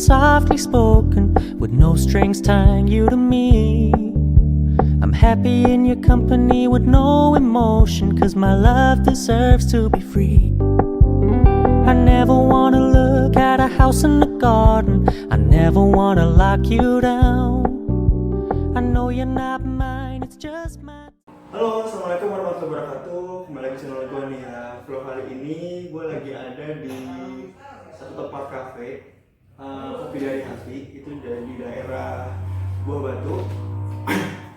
softly spoken, with no strings tying you to me. I'm happy in your company with no emotion, 'cause my love deserves to be free. I never wanna look at a house in the garden, I never wanna lock you down. I know you're not mine, it's just mine. Halo, assalamualaikum warahmatullahi wabarakatuh. Kembali lagi channel gue nih ya. Vlog kali ini gue lagi ada di satu tempat kafe, kopi dari hati. Itu di daerah Buah Batu.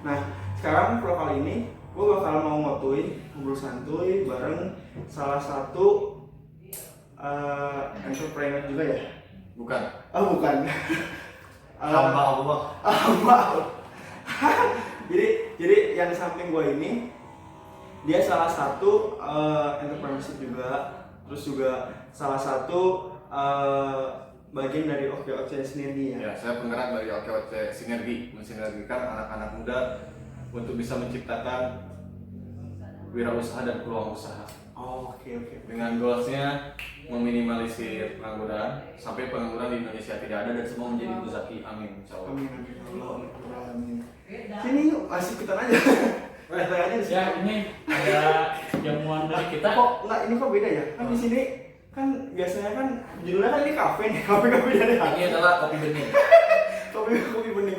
Nah, sekarang vlog kali ini gue bakal mau ngobrol santuy bareng salah satu entrepreneur juga ya? Bukan. Oh bukan. Hamba Allah. Jadi yang di samping gue ini dia salah satu entrepreneurship juga, terus juga salah satu bagian dari OKOC sendiri ya. Ya, saya penggerak dari OKOC Sinergi, mensinergikan anak-anak muda untuk bisa menciptakan wirausaha dan peluang usaha. Oh, oke. Dengan goalsnya meminimalisir pengangguran sampai pengangguran di Indonesia tidak ada dan semua menjadi muzaki. Amin. Insyaallah. Amin. Sini yuk, masih kita aja. Kita aja di sini. Ya, ini ada jamuan dari kita. Ini kok beda ya? Kan di sini kan biasanya kan judulnya kan ini kafe nih, kopi dari hati. Ini adalah kopi bening. kopi bening.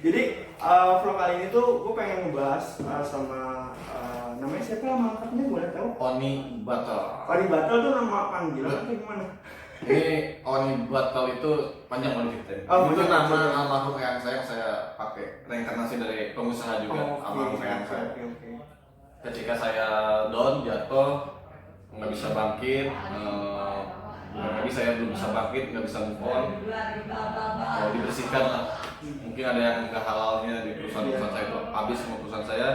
Jadi vlog kali ini tuh gue pengen ngebahas sama namanya siapa nama lengkapnya boleh tahu? Oni Batal. Oni Batal tuh nama panggilan atau gimana? Ini Oni Batal itu panjang banget kita. Oh, itu panjang. nama almarhum eyang saya pakai reinkarnasi dari pengusaha juga. Almarhum eyang saya. Oke. Ketika saya down, jatuh, nggak bisa bangkit, lagi saya belum bisa bangkit, nggak bisa move on, dibersihkan lah. Mungkin ada yang nggak halalnya di perusahaan saya itu habis semua perusahaan saya.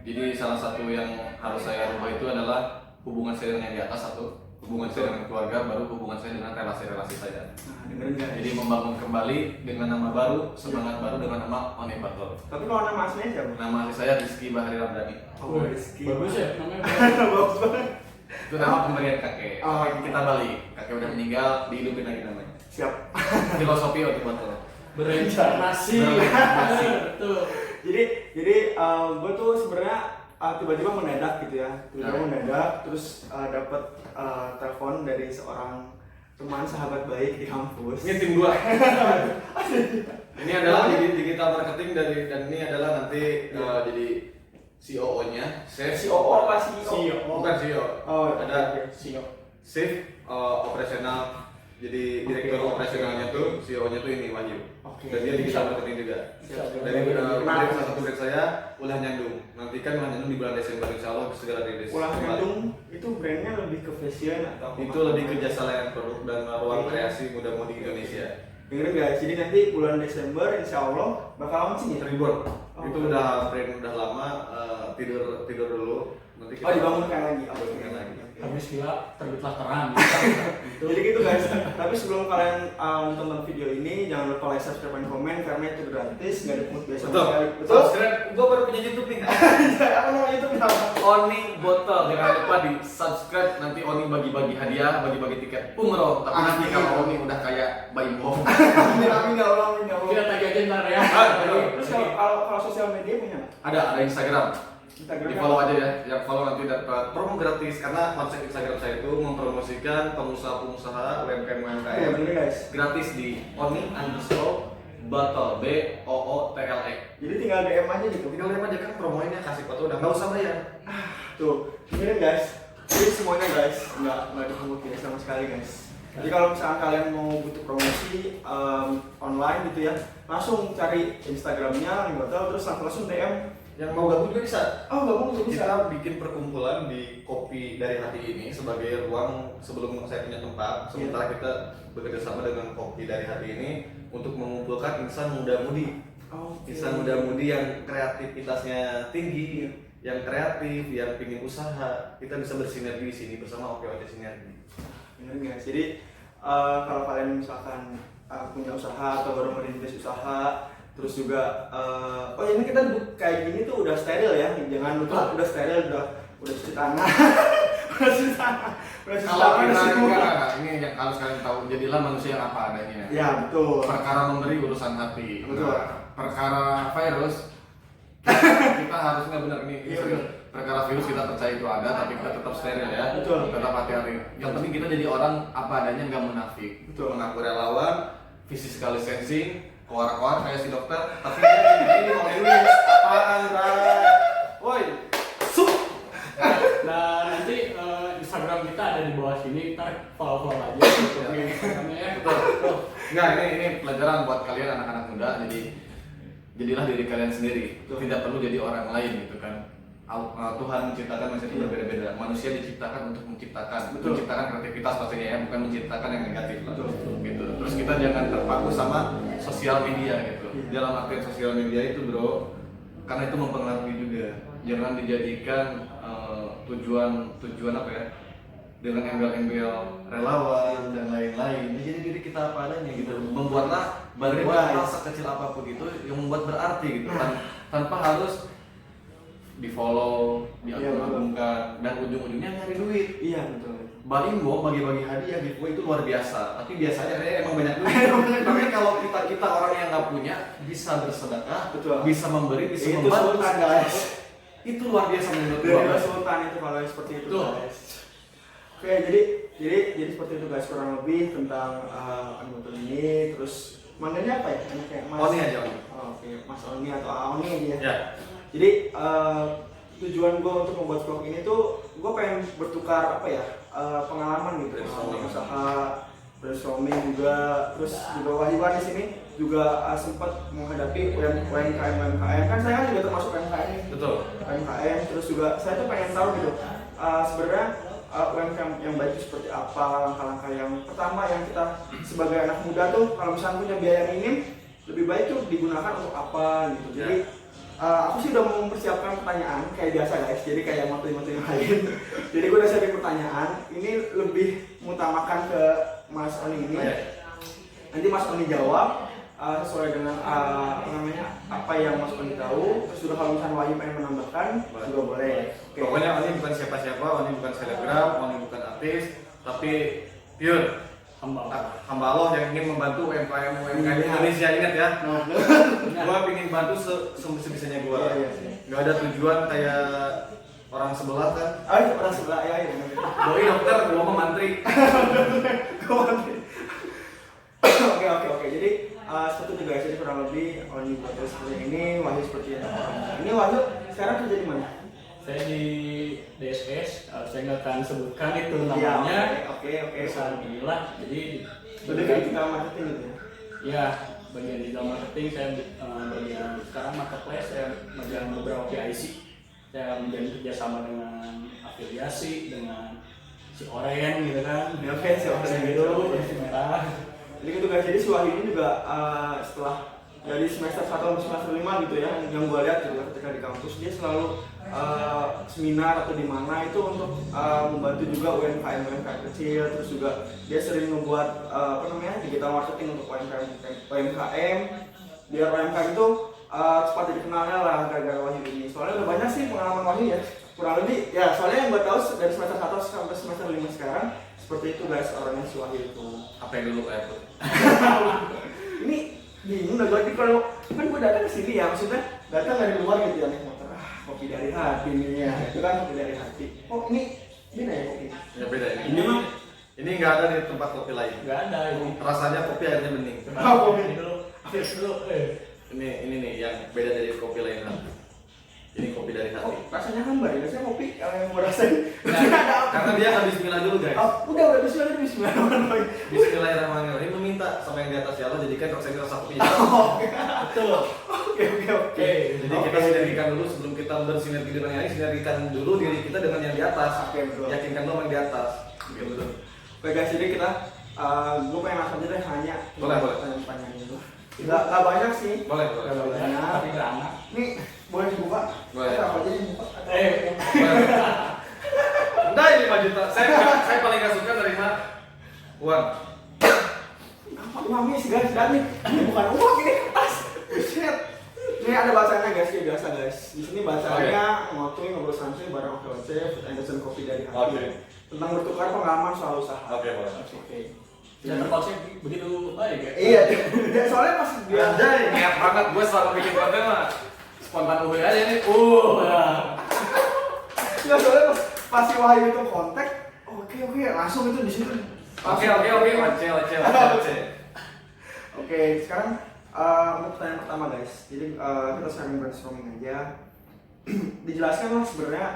Jadi salah satu yang harus saya rubah itu adalah hubungan saya dengan yang di atas satu, hubungan saya dengan keluarga, baru hubungan saya dengan relasi-relasi saya. Jadi membangun kembali dengan nama baru, semangat baru dengan nama Oni Batal. Tapi kalau nama aslinya siapa? Nama asli saya Rizky Bahari Ramdhani. Oh, Rizky. Bagus ya namanya. Bagus banget. Itu nama pemberian kakek. Oh, Kita balik. Kakek udah meninggal, dihidupin lagi namanya. Siap. Filosofi Oni Batal. Berencanaasi. Berencanaasi. Tuh. Jadi gue tuh sebenarnya tiba-tiba mendadak gitu ya. Terus dapat telepon dari seorang teman sahabat baik di kampus. Ini tim gua. Ini adalah digital marketing dan ini adalah nanti jadi COO-nya. Saya COO apa CEO? CEO. Bukan CEO. Oh, Ada CEO. Chief operasional. Jadi direktur operasionalnya tuh CEO-nya tuh ini Wahyu. Oke. Dan dia digital marketing juga. Dari salah satu brand saya Ulah Nyandung. Nantikan Ulah Nyandung di bulan Desember insyaallah segera rilis. Ulah Nyandung itu brandnya lebih ke fashion atau Itu lebih ke jasa layanan produk dan ruang kreasi muda-mudi Indonesia. dengerin guys, jadi nanti bulan Desember insyaallah bakal launching ya? Reborn. Oh, Itu udah brand udah lama tidur dulu. Nanti kita dibangunkan lagi. Bangunkan lagi. Habis gila terbitlah terang. Gitu. Jadi gitu guys. Tapi sebelum kalian nonton video ini, jangan lupa like, subscribe, dan komen karena itu gratis, nggak ada pungut biaya sama sekali. Betul? Subscribe. Gua baru punya YouTube nih. Apa nama YouTube nama? Oni Botol. Jangan lupa di subscribe. Nanti Oni bagi-bagi hadiah, bagi-bagi tiket umroh. Tapi nanti kalau Oni udah kayak bayi bohong. Amin ya Allah, amin ya Allah. Kita tagih aja ntar ya. Terus kalau sosial media punya nggak? Ada Instagram. Instagram Di follow aja ya, yang follow nanti dapat promo gratis karena konsep Instagram saya itu mempromosikan pengusaha-pengusaha Iya, UMKM bener guys. gratis di Oni_Bottle BOOTLE. Jadi tinggal DM aja gitu. Tinggal lihat aja kan promonya kasih foto udah nggak usah bayar. Tuh, dengerin guys. Jadi semuanya guys, nggak dipungut biaya sama sekali guys. Jadi kalau misalkan kalian mau butuh promosi online gitu ya, langsung cari Instagramnya Bottle terus langsung DM. Yang mau gabung juga bisa. Oh, gabung juga bisa. Kita bikin perkumpulan di Kopi Dari Hati ini sebagai ruang sebelum saya punya tempat. Sementara kita bekerja sama dengan Kopi Dari Hati ini untuk mengumpulkan insan muda-mudi. Insan muda-mudi yang kreativitasnya tinggi, yang kreatif, yang ingin usaha. Kita bisa bersinergi di sini bersama OKOC Sinergi. Bener guys. Jadi kalau kalian misalkan punya usaha atau baru merintis usaha, terus juga oh ini kita kayak gini tuh udah steril ya, jangan lupa udah steril, udah cuci tangan. Kalau kita enggak, ini yang harus kalian tahu, jadilah manusia yang apa adanya. Ya betul. Perkara memberi urusan hati. Betul. Nah, perkara virus kita harusnya benar ini Iya, serius. betul. Perkara virus kita percaya itu ada, tapi kita tetap steril ya. Betul. Tetap hati-hati. Yang penting kita jadi orang apa adanya, nggak munafik. Betul. Mengaku relawan, physical distancing, keluar-keluar kayak si dokter. Tapi ini mau nulis apaan, Bray? Woi, sup. Nah nanti Instagram kita ada di bawah sini, ntar follow aja gitu. Instagramnya ya. Betul. Enggak, ini pelajaran buat kalian anak-anak muda. Jadi jadilah diri kalian sendiri. Betul. Tidak perlu jadi orang lain gitu kan. Tuhan menciptakan manusia itu berbeda-beda. Manusia diciptakan untuk menciptakan, Betul. menciptakan kreativitas pastinya ya, bukan menciptakan yang negatif lah. Betul. Gitu. Terus kita jangan terpaku sama sosial media gitu. Iya. Dalam artian sosial media itu bro, karena itu mempengaruhi juga. Jangan dijadikan tujuan apa ya? Dengan embel-embel relawan dan lain-lain. Jadi diri kita apa adanya gitu. Membuatlah bantuan hal sekecil apapun itu yang membuat berarti gitu. Tanpa harus di follow, diagung-agungkan, dan ujung-ujungnya nyari duit. Iya betul. Balimbo bagi-bagi hadiah giveaway itu luar biasa. Tapi biasanya kayaknya emang banyak duit. Tapi kalau kita orang yang nggak punya bisa bersedekah, Betul. bisa memberi, bisa Itu membantu. sultan, guys. Itu luar biasa menurut Dari gua. Sultan itu kalau yang seperti itu Betul. guys. Oke, jadi seperti itu guys, kurang lebih tentang anggota ini. Terus manggilnya apa ya? Kayak Mas Oni aja, Oni. Oh, oke, Mas Oni atau Aoni dia. Ya. Jadi tujuan gue untuk membuat vlog ini tuh gue pengen bertukar apa ya, pengalaman gitu, Brainstorming. usaha, brainstorming juga. Terus juga Wahiwan di sini juga sempat menghadapi UMKM kan, saya kan juga termasuk UMKM nih. Betul. UMKM, terus juga saya tuh pengen tahu gitu sebenarnya UMKM yang baik itu seperti apa, langkah-langkah yang pertama yang kita sebagai anak muda tuh kalau misalnya punya biaya minim lebih baik tuh digunakan untuk apa gitu. Jadi aku sih udah mempersiapkan pertanyaan kayak biasa guys, jadi kayak materi-materi yang lain. Jadi gue udah siapin pertanyaan, ini lebih mengutamakan ke Mas Oni ini. Nanti Mas Oni jawab sesuai dengan apa yang Mas Oni tahu. Terus juga kalau misalnya Wahyu pengen menambahkan juga boleh. Oke. Pokoknya Oni bukan siapa-siapa, Oni bukan selebgram, Oni bukan artis, tapi pure hamba Allah yang ingin membantu UMKM Indonesia. Ingat ya, gua ingin bantu sebisanya gua. Gak ada tujuan kayak orang sebelah kan. Itu orang sebelah ya. Doi dokter, gua mah mantri. Oke. Jadi seperti itu guys, jadi kurang lebih Oni buat seperti ini, Wahyu seperti itu. Ini Wahyu sekarang kerja di mana? Saya di DSS, saya nggak akan sebutkan itu Iya, namanya. oke. Perusahaan inilah, jadi Sudah kayak kita marketing gitu ya. ya bagian digital marketing, saya bagian sekarang marketplace, saya bagian beberapa PIC. Saya menjalin kerjasama dengan afiliasi dengan si Oren gitu kan. Ya, oke, si Oren gitu. Si Merah. Jadi gitu guys, jadi si Wahyu ini juga setelah dari semester 1 sampai semester 5 gitu ya, yang gue lihat gitu ketika di kampus dia selalu seminar atau di mana itu untuk membantu juga UMKM kecil. Terus juga dia sering membuat digital marketing untuk UMKM biar UMKM itu cepat dikenalnya lah gara-gara Wahyu ini. Soalnya udah banyak sih pengalaman Wahyu ya, kurang lebih ya, soalnya yang gue tahu dari semester 1 sampai semester 5 sekarang seperti itu guys orangnya si Wahyu itu. Apa yang dulu kayak itu? Ini bingung dah gue, kalau kan gue datang ke sini ya, maksudnya datang dari luar gitu ya, naik motor, kopi dari hati nih ya, itu kan kopi dari hati. Oh ini beda ya kopi? Ya beda ini. Ini mah Ini nggak ada di tempat kopi lain. Nggak ada ini. Rasanya kopi airnya bening. kopi. Ini dulu, habis dulu. Ini nih yang beda dari kopi lain. Ini kopi dari hati. Oh, rasanya hambar ya, biasanya kopi yang mau rasain. Karena dia habis bismillah dulu guys. Oh, udah bismillah. Bismillahirrahmanirrahim. Meminta sama yang di atas ya Allah jadikan rasa kopi. Betul. Oke. Jadi kita sinergikan dulu sebelum kita bersinergi dengan yang lain, sinergikan dulu diri kita dengan yang di atas. Oke, betul. Yakinkan dulu sama yang di atas. Gitu. Oke guys, jadi kita gue pengen langsung aja deh nanya. Boleh. Pertanyaan dulu. Nggak banyak sih. Boleh. Nggak banyak. Tapi beranak. Nih, boleh dibuka? Boleh. Apa aja dibuka? Udah ini 5 juta. Saya paling gak suka nerima uang. Apa uangnya sih guys? Dan nih, ini bukan uang, ini kertas. Buset. Ini ada bacanya guys, kayak biasa guys. Di sini bacanya ngobrol santai bareng OKOC, Food Anderson Kopi dari hati. Oke. Tentang bertukar pengalaman soal usaha. Oke, boleh. Oke. Dan terkonsep begitu baik ya. Iya, soalnya pas dia Anjay, niat banget gue selama bikin konten mah spontan uhuy aja nih. nggak, soalnya pas si Wahyu itu kontak, oke langsung itu di situ. Oke, oce. Oke, sekarang untuk pertanyaan pertama guys. Jadi kita sharing brainstorming aja. Dijelaskan lah sebenarnya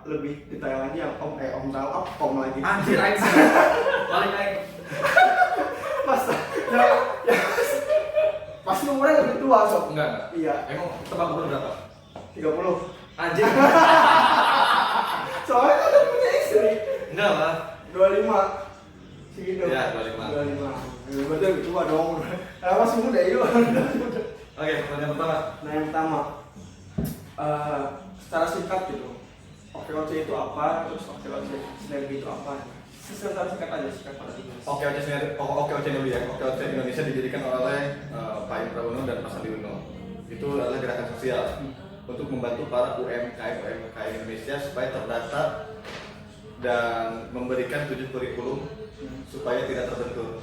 lebih detail lagi yang Om tahu Om lagi. Anjir, aing balik aing. Mas, ya, pasti umurnya lebih tua sob. Enggak. Iya, Emang tebak umur berapa? 30. Anjir. Soalnya kan punya istri. Enggak lah. 25. Segitu. Iya, 25. Ya, berarti lebih tua dong. Karena masih muda itu. Oke, pertanyaan pertama. Nah, yang pertama, secara singkat gitu, OKOC itu apa? Terus OKOC sinergi itu apa? Secara singkat aja, singkat pada tiga. OKOC dulu ya. OKOC Indonesia didirikan oleh Pak Indra Uno dan Mas Andi Uno. Itu adalah gerakan sosial untuk membantu para UMKM Indonesia supaya terdaftar dan memberikan 7 kurikulum supaya tidak terbentur.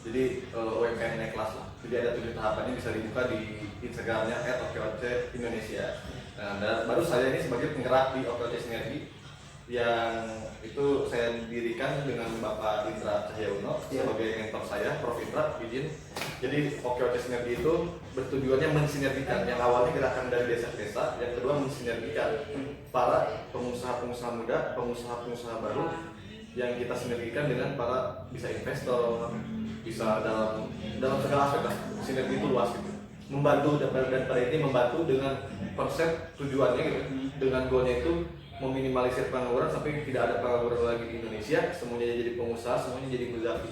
Jadi UMKM naik kelas lah. Jadi ada 7 tahapannya, bisa dibuka di Instagramnya @OKOC Indonesia. Nah, dan baru saya ini sebagai penggerak di OKOC Sinergi yang itu saya dirikan dengan Bapak Indra Cahyauno sebagai mentor saya, Prof. Indra izin. Jadi OKOC Sinergi itu bertujuannya mensinergikan, yang awalnya gerakan dari desa ke desa, yang kedua mensinergikan para pengusaha-pengusaha muda, pengusaha-pengusaha baru yang kita sinergikan dengan para bisa investor, bisa dalam segala aspek lah. Sinergi itu luas gitu. Membantu dan pada ini membantu dengan konsep tujuannya gitu. Dengan goalnya itu meminimalisir pengangguran sampai tidak ada pengangguran lagi di Indonesia, semuanya jadi pengusaha, semuanya jadi muzaki.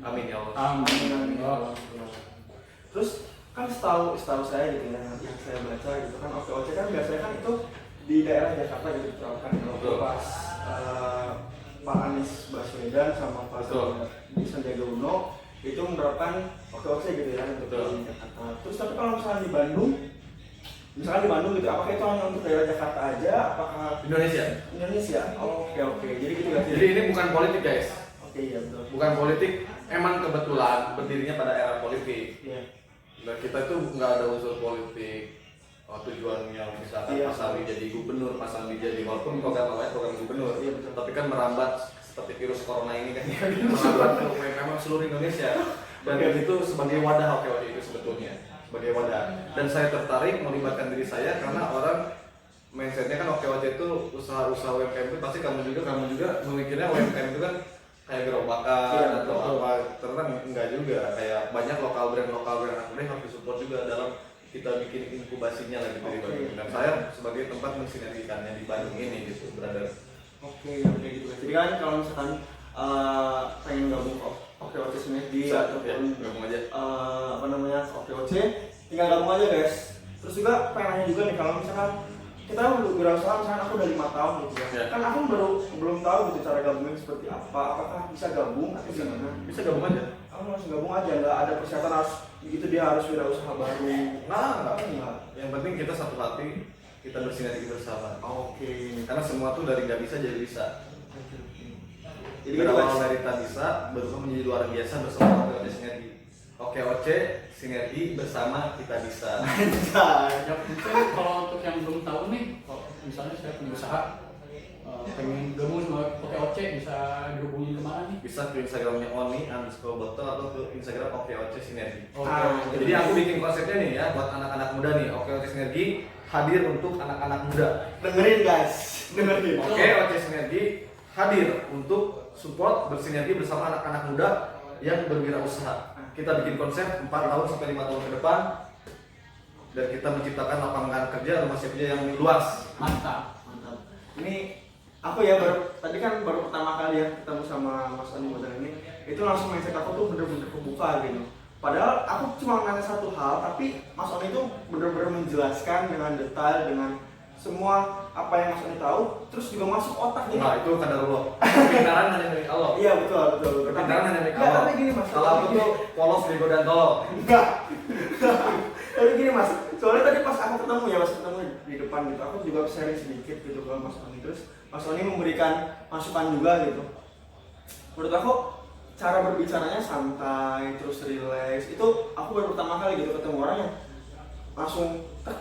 Amin ya Allah. Amin. Terus kan setahu saya gitu ya, yang saya baca gitu kan OKOC kan biasanya kan itu di daerah Jakarta gitu kan Betul. pas Pak Anies Baswedan sama Pak Sandiaga Uno itu menerapkan OKOC gitu ya untuk di Jakarta. Terus tapi kalau misalnya di Bandung gitu, apakah itu hanya untuk daerah Jakarta aja? Apakah Indonesia. Oke. Jadi gitu ya. Jadi ini bukan politik guys. Oke, iya betul. Bukan politik, emang kebetulan berdirinya pada era politik. Iya. Nah, kita itu nggak ada unsur politik. Tujuannya misalkan Iya. Mas Andi jadi gubernur, Mas Andi jadi walaupun program awalnya program gubernur, Iya, betul. tapi kan merambat seperti virus corona ini kan merambat ke memang seluruh Indonesia. Dan itu sebagai wadah OKOC itu sebetulnya sebagai wadah. Dan saya tertarik melibatkan diri saya karena orang mindsetnya kan OKOC itu usaha-usaha UMKM itu pasti kamu juga memikirnya UMKM itu kan kayak gerobakan atau apa, ternyata enggak juga. Kayak banyak lokal brand yang harus disupport juga dalam kita bikin inkubasinya lagi di Bandung. Dan saya sebagai tempat mensinergikannya di Bandung ini gitu, brother. Oke gitu. Jadi kan kalau misalkan pengen gabung OKOC Sinergi Bisa, ataupun ya, gabung aja. OKOC, tinggal gabung aja guys. Terus juga pengen nanya juga nih, kalau misalkan kita berusaha, misalkan aku udah 5 tahun gitu ya, kan aku belum tahu gitu cara gabungnya seperti apa. Apakah bisa gabung atau gimana? Bisa gabung aja. Aku langsung gabung aja, nggak ada persyaratan harus gitu dia harus wirausaha baru. Enggak. Yang penting kita satu hati, kita bersinergi bersama. Oke. Karena semua tuh dari nggak bisa jadi bisa. Jadi gitu berawal guys. dari tak bisa, berubah menjadi luar biasa bersama OKOC Sinergi. OKOC Sinergi bersama kita bisa. Anjay. Ya mungkin kalau untuk yang belum tahu nih, kalau misalnya saya punya usaha, pengen gabung sama OKOC, bisa dihubungi kemana nih? Bisa ke Instagramnya Oni_botol atau ke Instagram OKOC Sinergi. Jadi Jadi aku bikin konsepnya nih ya buat anak-anak muda nih. OKOC Sinergi hadir untuk anak-anak muda. dengerin guys, dengerin. OKOC Sinergi hadir untuk support bersinergi bersama anak-anak muda yang berwirausaha. Kita bikin konsep 4 tahun sampai 5 tahun ke depan dan kita menciptakan lapangan kerja rumah kerja yang luas. Mantap. Ini aku ya tadi kan baru pertama kali ya ketemu sama Mas Andi Modern ini, itu langsung mindset aku tuh bener-bener kebuka gitu. Padahal aku cuma nanya satu hal, tapi Mas Andi itu bener-bener menjelaskan dengan detail, dengan semua apa yang Mas Andi tahu, terus juga masuk otak gitu. Nah, itu kadarullah. Kepintaran hanya milik Allah. Iya betul. Kepintaran hanya milik Enggak, Allah. tapi gini Mas. Kalau aku tuh polos bego dan tolol. Enggak. Tapi gini Mas, Soalnya tadi pas aku ketemu di depan gitu, aku juga sharing sedikit gitu ke Mas Oni, terus Mas Oni memberikan masukan juga gitu. Menurut aku cara berbicaranya santai, terus relax. Itu aku baru pertama kali gitu ketemu orang yang langsung tek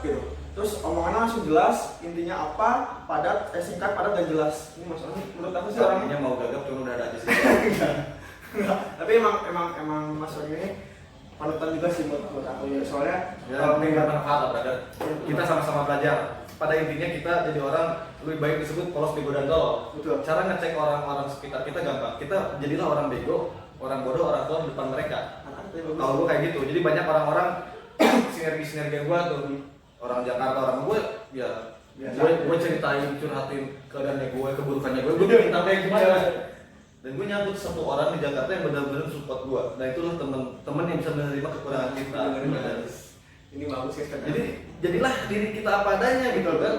gitu. Terus omongannya langsung jelas, intinya apa, padat, singkat, padat dan jelas. Ini Mas Oni menurut aku sih orangnya Orangnya mau gagap cuma udah ada di sini. tapi emang Mas Oni ini panutan juga sih buat aku ya. Soalnya Ya, mungkin bermanfaat lah, brother. Kita sama-sama belajar. Pada intinya kita jadi orang lebih baik disebut polos bego dan tolol. Betul. Cara ngecek orang-orang sekitar kita gampang. Kita jadilah orang bego, orang bodoh, orang tua di depan mereka. Kalau gue kayak gitu, jadi banyak orang-orang sinergi gua tuh, orang Jakarta, orang gue, ya gue ceritain, curhatin keadaannya gue, keburukannya gue bikin tambah yang gimana. Dan gue nyambut satu orang di Jakarta yang benar-benar support gue. Nah itulah teman yang bisa menerima kekurangan kita. Ini bagus ya kan. Jadi jadilah diri kita apa adanya gitu kan.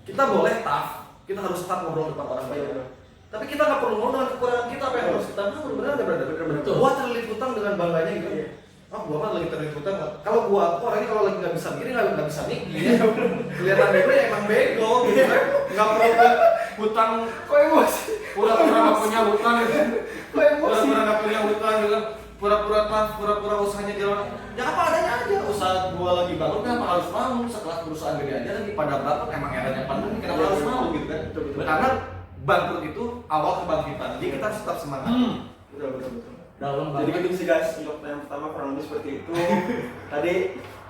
Kita boleh tough, kita harus tough ngobrol depan orang banyak. Tapi kita nggak perlu ngomong dengan kekurangan kita apa yang harus kita tahu. Benar nggak benar? Gua terlilit hutang dengan bangganya gitu. Gua mah lagi terlilit hutang. Kalau aku orangnya kalau lagi nggak bisa mikir nggak bisa mikir. Kelihatan bego ya emang bego gitu kan. Nggak perlu hutang. Kok emosi? Pura-pura nggak punya hutang gitu. Kok emosi? Pura-pura nggak punya hutang gitu. Pura-pura tough, pura-pura usahanya jalan. Ya apa adanya aja. Usaha gua lagi bangun kenapa harus mau? Setelah perusahaan gede aja lagi pada bangkrut emang eranya pandemi kenapa harus mau gitu kan? Karena bangkrut itu awal kebangkitan. Jadi kita harus tetap semangat. Betul. Dalam Jadi banget. gitu sih guys, untuk yang pertama kurang lebih seperti itu. Tadi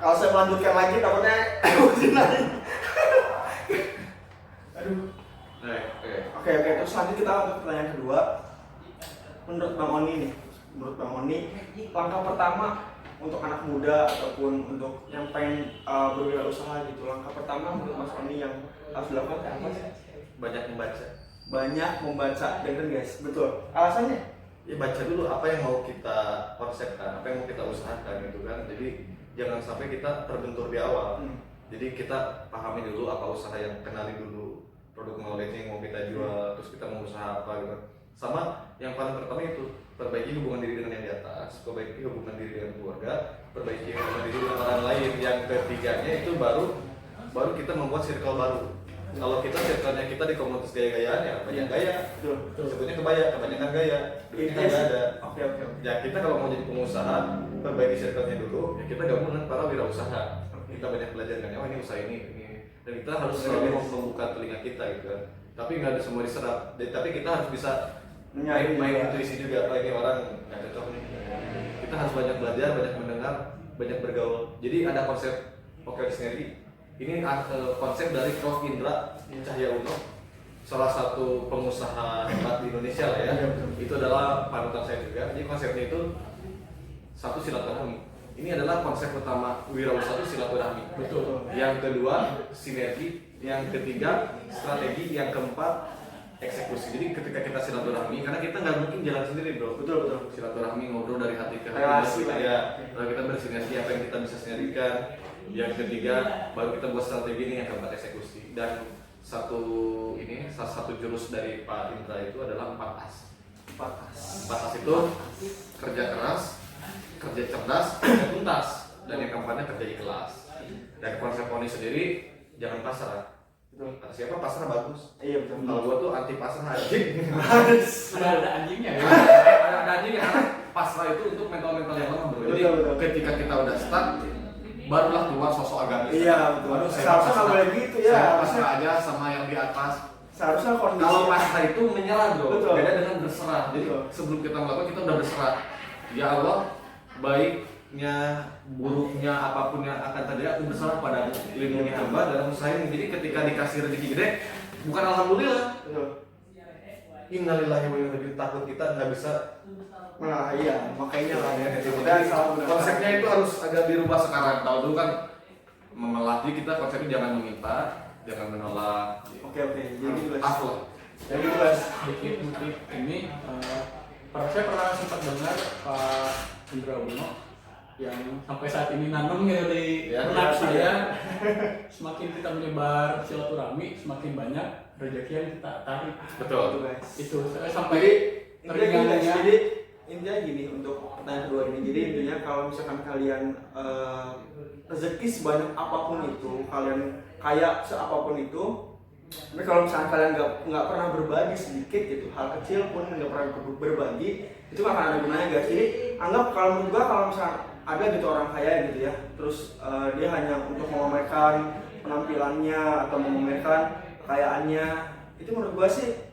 kalau saya melanjutkan lagi takutnya emosi lagi. Aduh. Oke, terus lanjut kita untuk pertanyaan kedua. Menurut Bang Oni, langkah pertama untuk anak muda ataupun untuk yang pengen berwirausaha gitu, langkah pertama menurut Mas Oni yang harus dilakukan apa sih? Banyak membaca. Banyak membaca, dengerin guys, betul. Alasannya? Ya baca dulu apa yang mau kita konsepkan, apa yang mau kita usahakan gitu kan. Jadi jangan sampai kita terbentur di awal. Jadi kita pahami dulu apa usaha yang kenali dulu produk knowledge yang mau kita jual, terus kita mau usaha apa gitu. Sama yang paling pertama itu perbaiki hubungan diri dengan yang di atas, perbaiki hubungan diri dengan keluarga, perbaiki hubungan diri dengan orang lain. Yang ketiganya itu baru kita membuat circle baru. Kalau kita circle-nya kita di komunitas gaya-gayaan ya banyak gaya, sebutnya kebanyakan gaya, duitnya nggak ada. Oke. Ya kita kalau mau jadi pengusaha, perbaiki circle-nya dulu, ya kita gabung dengan para wirausaha. Kita banyak belajar kan, oh ini usaha ini. Dan kita harus selalu membuka telinga kita gitu kan. Tapi nggak ada semua diserap, tapi kita harus bisa main intuisi juga. Apalagi orang nggak cocok nih. Kita harus banyak belajar, banyak mendengar, banyak bergaul. Jadi ada konsep Oke Sinergi. Ini konsep dari Prof. Indra Cahya Uno, salah satu pengusaha hebat di Indonesia lah ya. Itu adalah panutan saya juga. Jadi konsepnya itu satu silaturahmi. Ini adalah konsep utama wirausaha itu silaturahmi. Betul. Yang kedua sinergi, yang ketiga strategi, yang keempat eksekusi. Jadi ketika kita silaturahmi, karena kita nggak mungkin jalan sendiri bro. Betul. Silaturahmi ngobrol dari hati ke hati. Relasi lah Ya. Lalu kita bersinergi apa yang kita bisa sinergikan. Yang ketiga baru kita buat strategi ini, yang keempat eksekusi. Dan salah satu jurus dari Pak Indra itu adalah 4 As. 4 As itu kerja keras, kerja cerdas, kerja tuntas, dan yang keempatnya kerja ikhlas. Dan konsep Oni sendiri jangan pasrah. Betul. Kata siapa pasrah bagus. Iya betul. Kalau gua tuh anti pasrah anjing. Ada anjingnya ya. Ada anjing karena pasrah itu untuk mental yang lemah bro. Jadi Betul. ketika kita udah stuck, barulah keluar sosok agamis. Iya betul. Waduh, saya Seharusnya nggak pasrah. boleh gitu ya. Saya pasrah aja sama yang di atas. Seharusnya kondisi. Kalau pasrah itu menyerah bro. Betul. Beda dengan berserah. Jadi Betul. sebelum kita melakukan kita udah berserah. Ya Allah, baiknya, buruknya, apapun yang akan terjadi, aku berserah padamu. Lindungi hamba dalam usaha ini. Jadi ketika dikasih rezeki gede, bukan alhamdulillah. Betul. Innalillahi wa inna ilaihi raji'un. Takut kita nggak bisa. Nah iya makanya lah ya. Dan konsepnya itu harus agak dirubah sekarang. Kalau dulu kan memelatih, kita konsepnya jangan meminta, jangan menolak. Oke. Jadi guys. Tough lah. Jadi guys. Motif ini saya pernah sempat dengar Pak Indra Uno yang sampai saat ini nanam gitu di Ya, benak ya, saya. Semakin kita menyebar silaturahmi, semakin banyak rezeki yang kita tarik. Betul. Guys. Itu saya Jadi sampai intinya intinya gini untuk pertanyaan kedua ini. Jadi intinya kalau misalkan kalian rezeki sebanyak apapun itu, kalian kaya seapapun itu, tapi kalau misalnya kalian nggak pernah berbagi sedikit gitu, hal kecil pun nggak pernah berbagi, itu nggak akan ada gunanya guys. Jadi anggap kalau menurut gua kalau misalnya ada gitu orang kaya gitu ya, terus dia hanya untuk memamerkan penampilannya atau memamerkan kekayaannya, itu menurut gua sih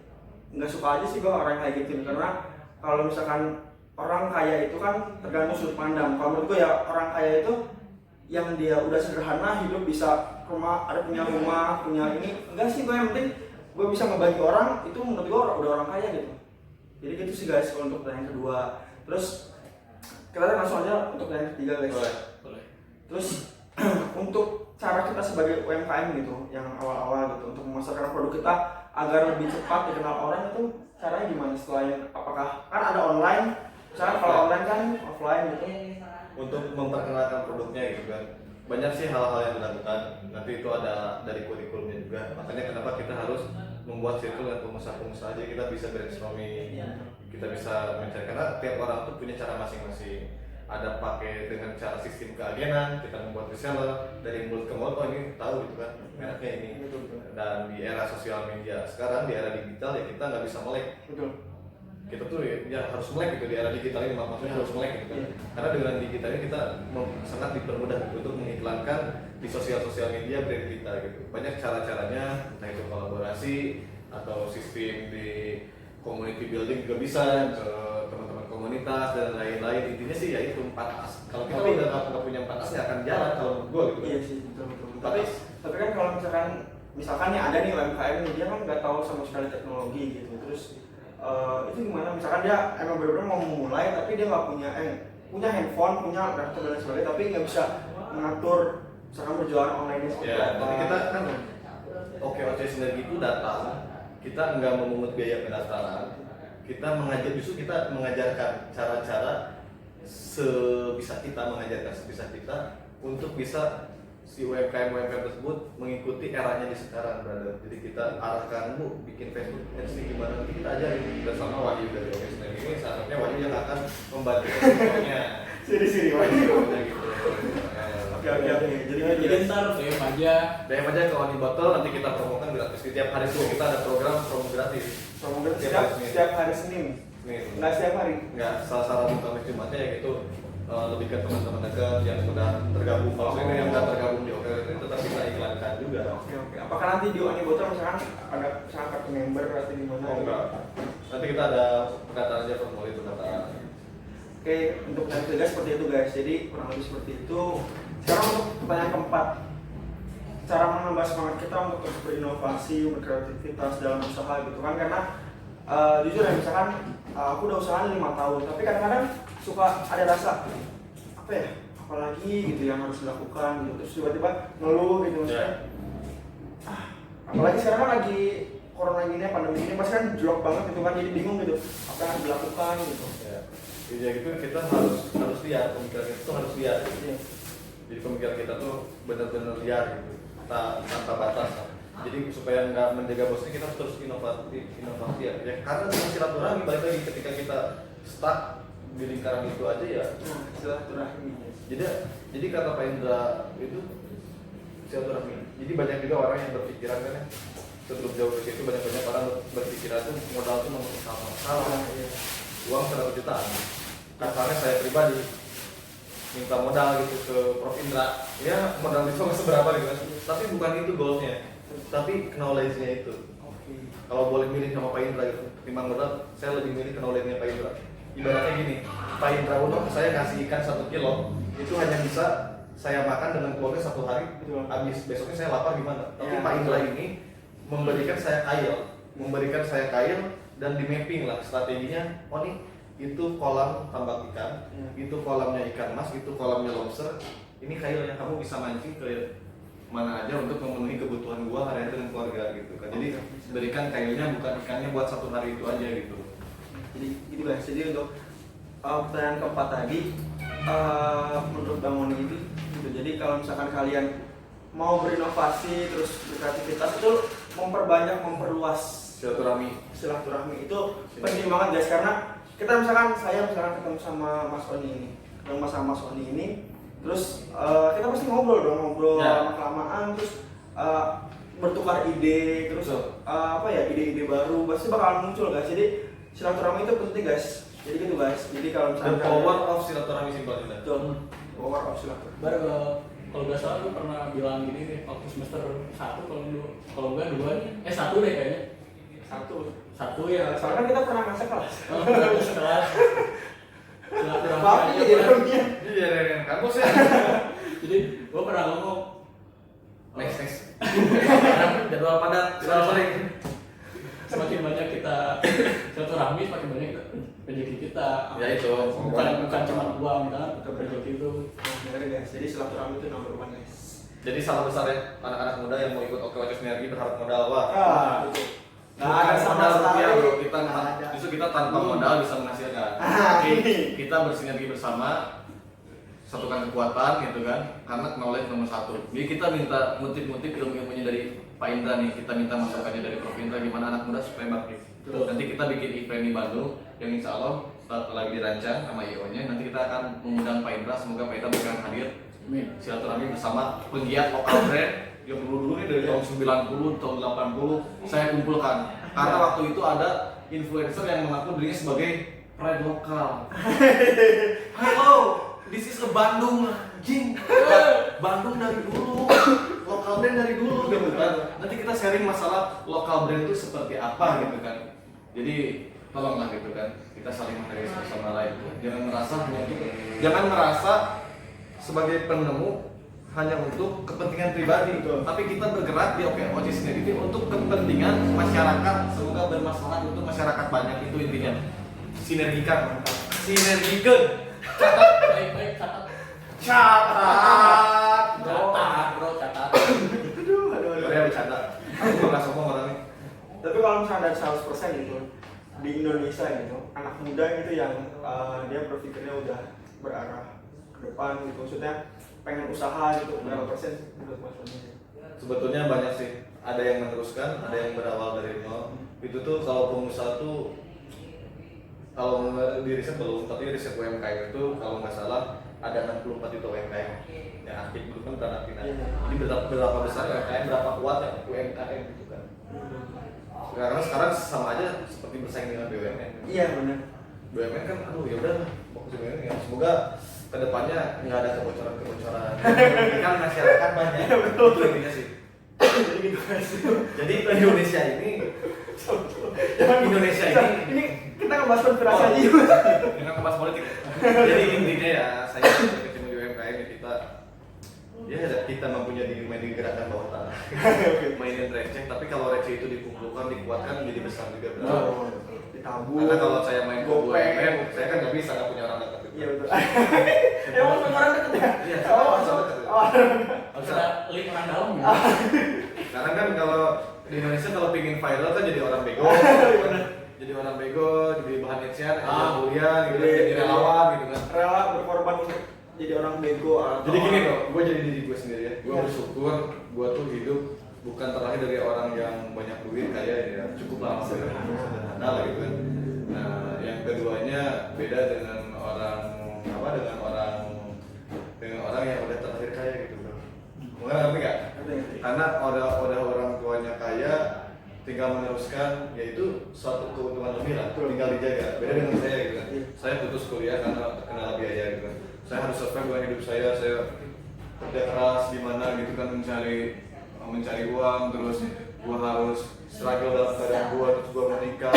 nggak suka aja sih gua orang kayak gitu. Karena kalau misalkan orang kaya itu kan tergantung sudut pandang. Kalau menurut gua ya orang kaya itu yang dia udah sederhana hidup, bisa punya rumah, punya ini, enggak sih gue yang penting gue bisa ngebagi orang, itu menurut gue udah orang kaya gitu. Jadi gitu sih guys kalau untuk pertanyaan kedua. Terus kita langsung aja untuk pertanyaan ketiga guys. Boleh. Terus untuk cara kita sebagai UMKM gitu, yang awal-awal gitu, untuk memasarkan produk kita agar lebih cepat dikenal orang, itu caranya gimana? Selain apakah kan ada online, misalnya kalau online kan offline gitu. Untuk memperkenalkan produknya gitu kan, banyak sih hal-hal yang dilakukan, nanti itu ada dari kurikulumnya juga. Makanya kenapa kita harus membuat circle dan pengusaha-pengusaha aja, kita bisa brainstorming, kita bisa mencari, karena tiap orang tuh punya cara masing-masing. Ada pakai dengan cara sistem keagenan, kita membuat reseller dari mulut ke mulut, oh ini tahu gitu kan mereknya ini. Dan di era sosial media sekarang, di era digital ya kita nggak bisa melek. Betul. Kita tuh ya harus melek gitu di era digital ini, maksudnya harus melek gitu kan. Karena dengan digital ini kita sangat dipermudah gitu untuk mengiklankan di sosial media brand kita gitu. Banyak cara-caranya, entah itu kolaborasi atau sistem di community building juga bisa, ke teman-teman komunitas dan lain-lain. Intinya sih ya itu 4As. Kalau kita udah nggak punya 4As ya akan jalan kalau menurut gue gitu. Iya sih, betul. Tapi kan kalau misalkan ya ada nih UMKM nih, dia kan nggak tahu sama sekali teknologi gitu. Terus itu gimana? Misalkan dia emang benar-benar mau memulai tapi dia nggak punya handphone, punya laptop dan sebagainya, tapi nggak bisa mengatur misalkan berjualan online-nya seperti Ya, apa. nanti kita kan OKOC Sinergi itu datang, kita nggak memungut biaya pendaftaran, kita mengajarkan cara-cara sebisa kita untuk bisa si UMKM tersebut mengikuti eranya di sekarang, brother. Jadi kita arahkan, Bu, bikin Facebook Ads ini gimana, nanti kita ajarin bersama Wahyu dari OKOC Sinergi. Ini saatnya Wahyu yang akan membantu semuanya. Sini Wahyu. Gitu. Oke. Jadi ntar DM aja ke Oni Botol, nanti kita promokan gratis. Setiap hari itu kita ada program promo gratis. Setiap hari Senin. Nggak setiap hari. Enggak, salah satu Kamis Jumatnya ya itu lebih ke teman-teman dekat yang sudah tergabung. Kalau saya yang sudah tergabung di OKOC itu tetap kita iklankan juga. Oke. Apakah nanti di Oni Botol misalkan ada kartu member atau di mana? Oh enggak. Nanti kita ada perkataan aja formulir itu perkataan. Oke, untuk yang ketiga seperti itu guys. Jadi kurang lebih seperti itu. Sekarang untuk pertanyaan keempat, cara menambah semangat kita untuk terus berinovasi, berkreativitas dalam usaha gitu kan. Karena jujur ya, misalkan aku udah usaha 5 tahun, tapi kadang-kadang suka ada rasa apa ya, apalagi gitu yang harus dilakukan gitu. Terus tiba-tiba ngeluh gitu maksudnya. Apalagi sekarang kan lagi corona gini, pandemi ini pasti kan jelek banget gitu kan, jadi bingung gitu apa yang harus dilakukan gitu. Ya gitu kita harus lihat pemikiran itu harus lihat. Jadi pemikiran kita tuh benar-benar liar gitu, tanpa batas. Jadi supaya nggak menjaga bosnya, kita terus inovasi ya. Karena dengan silaturahmi, balik lagi ketika kita stuck di lingkaran itu aja ya. Silaturahmi. Jadi kata Pak Indra itu silaturahmi. Jadi banyak juga orang yang berpikiran kan ya, sebelum jauh ke situ banyak orang berpikiran tuh modal tuh nomor salah. Uang 100 jutaan. Kasarnya saya pribadi minta modal gitu ke Prof Indra, ya modal itu nggak seberapa gitu kan, tapi bukan itu goalnya, tapi knowledge-nya itu. Kalau boleh milih sama Pak Indra gitu, ketimbang modal, saya lebih milih knowledge-nya Pak Indra. Ibaratnya gini, Pak Indra untuk saya kasih ikan 1 kilo, itu hanya bisa saya makan dengan keluarga 1 hari, habis besoknya saya lapar gimana. Tapi Pak Indra ini memberikan saya kail dan di mapping lah strateginya. Oh nih, itu kolam tambak ikan, itu kolamnya ikan mas, itu kolamnya lobster, ini kailnya kamu bisa mancing ke mana aja untuk memenuhi kebutuhan gua hari-hari dengan keluarga gitu kan. Jadi berikan kailnya, bukan ikannya buat 1 hari itu aja gitu. Jadi gitu guys. Jadi untuk pertanyaan keempat tadi, menurut Bang Oni ini gitu. Jadi kalau misalkan kalian mau berinovasi terus berkreativitas, itu memperluas silaturahmi itu penting banget guys. Karena kita misalkan saya ketemu sama Mas Oni ini, Terus kita pasti ngobrol dong, ngobrol Ya. lama-kelamaan, terus bertukar ide, terus apa ya, ide-ide baru pasti bakal muncul guys. Jadi silaturahmi itu penting guys. Jadi gitu guys. Jadi kalau The misalnya power of silaturahmi simpel kita. Betul. Power of silaturahmi. Kalau nggak salah gue pernah bilang gini nih waktu semester 1 kalau nggak 2 1 deh kayaknya. Satu ya. Soalnya kan kita pernah masuk kelas. Setelah silaturahmi Maaf aja, nih jadi Bang. orangnya. Iya, dari kampus ya. Jadi gue pernah ngomong Next. Jadwal padat, sorry. semakin banyak kita silaturahmi semakin banyak rezeki kita. Ya itu. Bukan cuma uang kan, rezeki itu. Bener guys. Jadi silaturahmi itu nomor 1 guys. Jadi salah besarnya anak-anak muda yang mau ikut Oke Sinergi berharap modal wah. Betul. Nggak ada sama sekali bro, kita Nggak ada. justru kita tanpa modal bisa menghasilkan. Ini. Kita bersinergi bersama, satukan kekuatan gitu kan, karena knowledge nomor 1. Jadi kita minta ngutip-ngutip ilmu-ilmunya dari Pak Indra nih, kita minta masukannya dari Prof Indra gimana anak muda supaya bangkit. Nanti kita bikin event di Bandung yang insya Allah lagi dirancang sama IO-nya. Nanti kita akan mengundang Pak Indra, semoga Pak Indra berkenan hadir. Silaturahmi bersama penggiat lokal brand yang dulu nih dari tahun 90, tahun 80 saya kumpulkan. Karena waktu itu ada influencer yang mengaku dirinya sebagai pride lokal. Hello, this is a Bandung, anjing. Bandung dari dulu, lokal brand dari dulu gitu kan. Nanti kita sharing masalah lokal brand itu seperti apa gitu kan. Jadi tolonglah gitu kan, kita saling menghargai satu sama lain. Jangan merasa sebagai penemu hanya untuk kepentingan pribadi, tapi kita bergerak di OKOC sendiri untuk kepentingan masyarakat, semoga bermaslahat untuk masyarakat banyak, itu intinya. Sinergikan. Baik, catat. Catat. Catat. Aduh. Saya bercanda. Aku nggak sombong orangnya. Tapi kalau misalnya dari 100% gitu di Indonesia gitu, anak muda itu yang dia berpikirnya udah berarah ke depan gitu, maksudnya pengen usaha gitu, berapa persen menurut Mas Roni? Sebetulnya banyak sih. Ada yang meneruskan, ada yang berawal dari nol. Itu tuh kalau pengusaha tuh, kalau di riset belum, tapi riset UMKM itu kalau nggak salah ada 64 juta UMKM yang aktif, itu kan karantina. Jadi berapa besar UMKM, berapa kuat ya UMKM gitu kan. Sekarang sama aja seperti bersaing dengan BUMN. Iya benar. BUMN kan, aduh ya udah fokus di BUMN ya. Semoga kedepannya nggak ada kebocoran. Kan masyarakat banyak. Itu intinya sih. Jadi gitu guys. Jadi Indonesia ini ini kita ngebahas konspirasi aja. dengan kebas politik. Jadi intinya ya saya ketemu di UMKM ya kita mampunya main di gerakan bawah tanah. Mainin receh, tapi kalau receh itu dikumpulkan, dikuatkan jadi besar juga. Ditabung. Karena kalau saya main ke Gopeng. UMKM, saya kan nggak bisa, nggak punya orang dekat. Iya betul. Emang punya orang deket ya? Iya, Oh, sama dekat. Harus ada link orang dalam ya. Karena kan kalau di Indonesia kalau pingin viral kan jadi orang bego, jadi orang bego, jadi bahan ecehan, kuliah, gitu, jadi relawan gitu kan. Rela berkorban untuk jadi orang bego. Jadi gini loh, gue jadi diri gue sendiri ya. Gue bersyukur, gue tuh hidup bukan terlahir dari orang yang banyak duit, kaya ya, cukup lama sederhana lah gitu kan. Nah, yang keduanya beda dengan orang yang udah terlahir kaya gitu bro. Mungkin ngerti nggak? Karena udah orang tuanya kaya, tinggal meneruskan, yaitu suatu keuntungan lebih lah, tinggal dijaga. Beda dengan saya gitu kan. Saya putus kuliah karena terkendala biaya gitu kan. Saya harus survive dengan hidup saya kerja keras gimana gitu kan, mencari uang, terus gua harus struggle dalam keadaan gua, terus gua menikah,